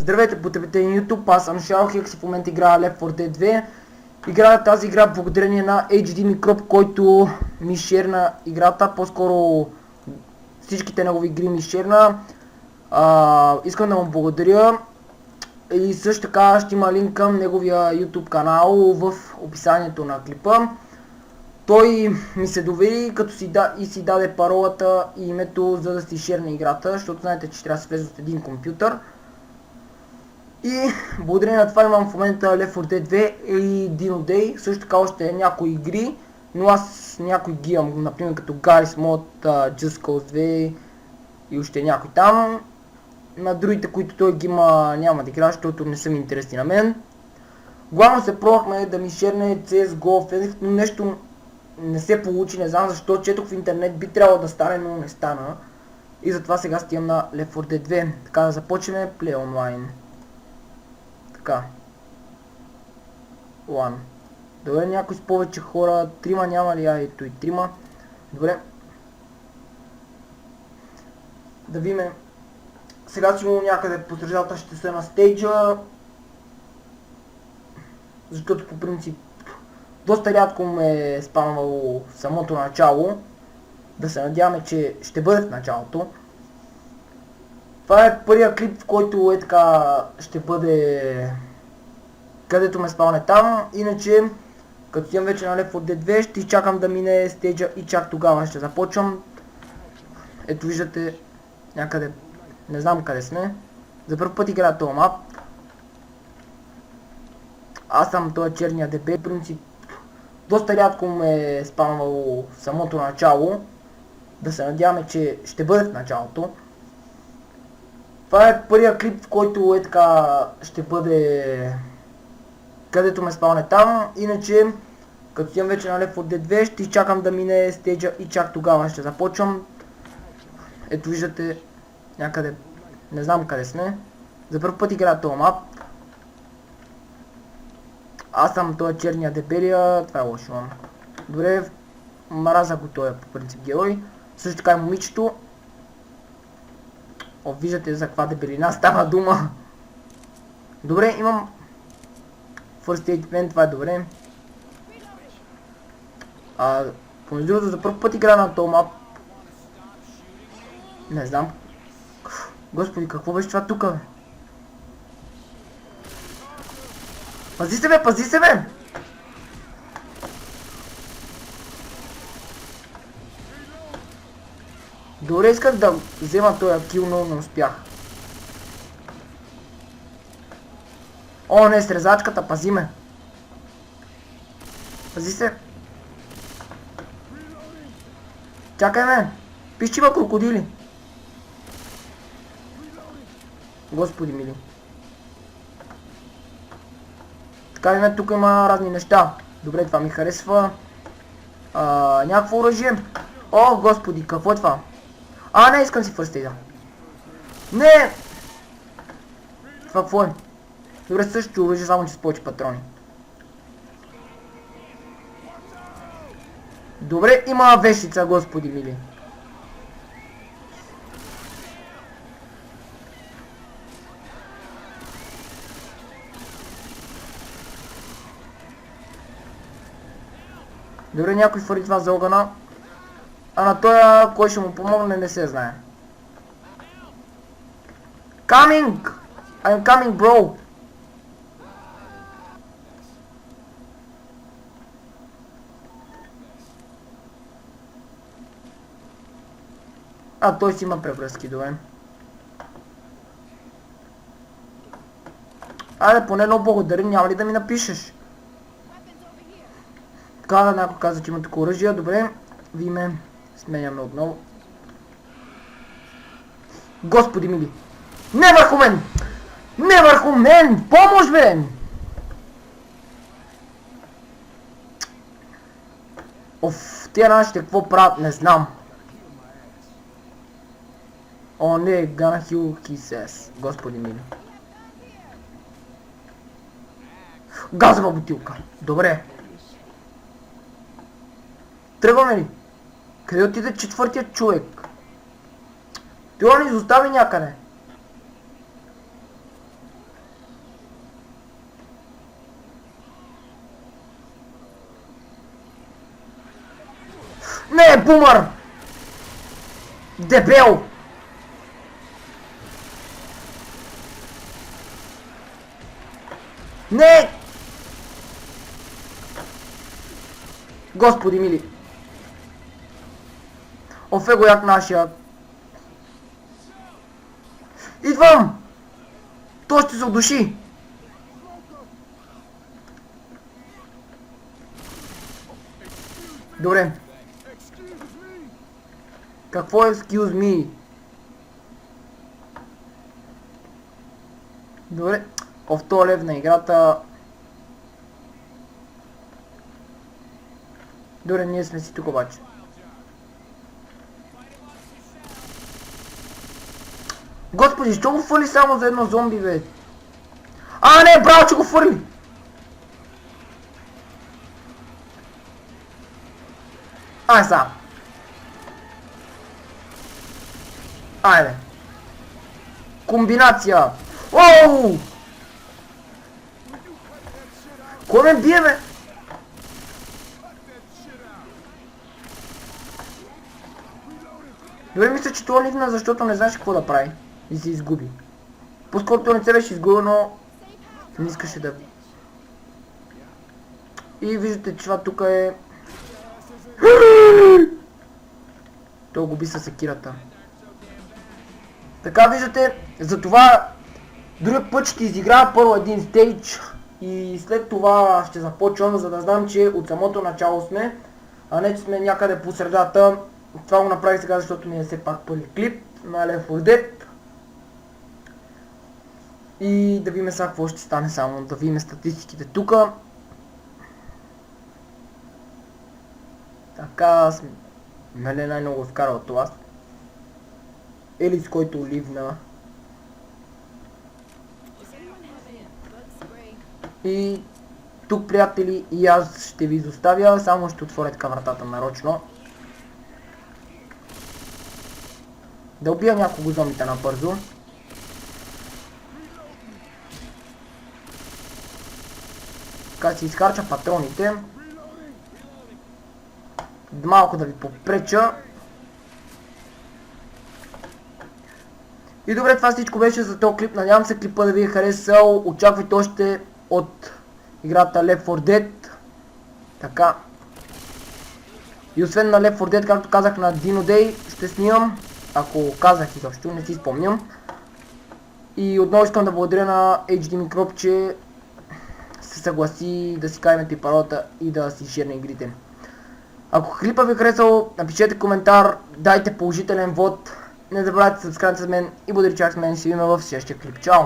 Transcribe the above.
Здравейте, потребители на YouTube, аз съм Shadowhex и в момента играя Left 4 Dead 2. Играя тази игра благодарение на HD Microb, който ми шерна играта, по-скоро всичките негови игри ми шерна. Искам да му благодаря и също така ще има линк към неговия YouTube канал в описанието на клипа. Той ми се довери, като си даде паролата и името, за да си шерне играта, защото знаете, че трябва да се влезе от един компютър. И благодарение на това имам в момента Left 4 Dead 2 и Dino Day, също така още някои игри, но аз някои ги имам, например като Garry's Mod, Just Cause 2 и още някой там. На другите, които той ги има, няма да игра, защото не са ми интересни на мен. Главно се пробвахме да ми шерне CSGO Offensive, но нещо не се получи, не знам защо, четох в интернет, би трябвало да стане, но не стана. И затова сега стигам на Left 4 Dead 2. Така да започнем Play Online. Така. One. Добре, някой с повече хора. Трима няма ли? Ето и трима. Добре. Да видим. Сега сигурно някъде по средата ще са на стейджа. Защото по принцип доста рядко ме е спамвало в самото начало. Да се надяваме, че ще бъде в началото. Това е първия клип, в който е така ще бъде където ме спалне там. Иначе, като имам вече на Left 4 Dead 2, ще изчакам да мине стейджа и чак тогава ще започвам. Ето виждате някъде, не знам къде сме. За първ път играя този мап. Аз съм този черния дебел, в принцип доста рядко ме е спамвало в самото начало. Да се надяваме, че ще бъде в началото. Това е първия клип, в който е така ще бъде където ме спалне там. Иначе, като имам вече на Left 4 Dead 2, ще изчакам да мине стейджа и чак тогава ще започвам. Ето виждате някъде, не знам къде сме. За първ път играя този мап. Аз съм този черния дебелия, това е лошо. Добре, мраза го този по принцип герой. Също така и момичето. О, виждате за каква дебелина става дума. Добре, имам First Aid Plan, това е добре. Помежду другото, за първ път игра на този мап. Не знам. Господи, какво беше това тука, бе? Пази се, бе, пази се, бе! Добре, исках да взема този кил, но не успях. О, не, срезачката, пази ме. Пази се. Чакай ме. Пиш, че има крокодили. Господи мили. Така ме, тук има разни неща. Добре, това ми харесва. Някакво оръжие. О, господи, какво е това? Не, искам си фърстейда. Не! Това какво е? Добре, също оръжие, само че с повече патрони. Добре, има вещица, господи мили. Добре, някой фърли това за огъна. А на тоя, кой ще му помогне, не се знае. Coming! I'm coming, bro! Той си има превръзки, добре. Айде, поне много благодарим, няма ли да ми напишеш? Така да някой каза, че има такова оръжие, добре. Виме, сменяме отново. Господи мили! Не върху мен! Не върху мен! Помощ, бе! Оф, тия нашите какво правят, не знам. О, не, gonna heal his ass. Господи мили. Газова бутилка. Добре. Тръгваме ли? Къде отиде четвъртият човек? Той ни изостави някъде. Не, бумър! Дебел! Не! Господи мили! Офе го як нашия. Идвам! Той ще се удуши! Добре. Какво е excuse me? Добре. В този лев на играта. Добре, ние сме си тук обаче. Господи, що го фърли само за едно зомби, бе? А, не, браво, че го фърли! Ай, сам. Айде. Комбинация. Оу! Кой ме бие, бе? Добре, мисля, че това лигна, защото не знаеш какво да прави. И се изгуби. По-скоро това не се беше изгубил, но не искаше да... И виждате, че това тук е... Той го би със секирата. Така виждате, затова другия път ще изиграя първо един стейдж и след това ще започвам, за да знам, че от самото начало сме, а не че сме някъде по средата. Това го направих сега, защото ми е все пак първи клип на Left 4 Dead. И да видим сега какво ще стане, само да видим статистиките тук. Така мене най-много вкарал това. Елис, който ливна. И тук, приятели, и аз ще ви изоставя, само ще отворя така вратата нарочно. Да убия няколко зомбите набързо. Така си изхарча патроните. Малко да ви попреча. И добре, това всичко беше за този клип. Надявам се клипа да ви е харесал. Очаквайте още от играта Left 4 Dead. Така. И освен на Left 4 Dead, както казах на Dino Day, ще снимам. Ако казах изобщо, не си спомням. И отново искам да благодаря на HD Microb, че се съгласи да си каймете паролата и да си шерне игрите. Ако клипа ви е харесал, напишете коментар, дайте положителен вод. Не забравяйте да се subscribe с мен и благодаря, че с мен. Ще видим в следващия клип. Чао!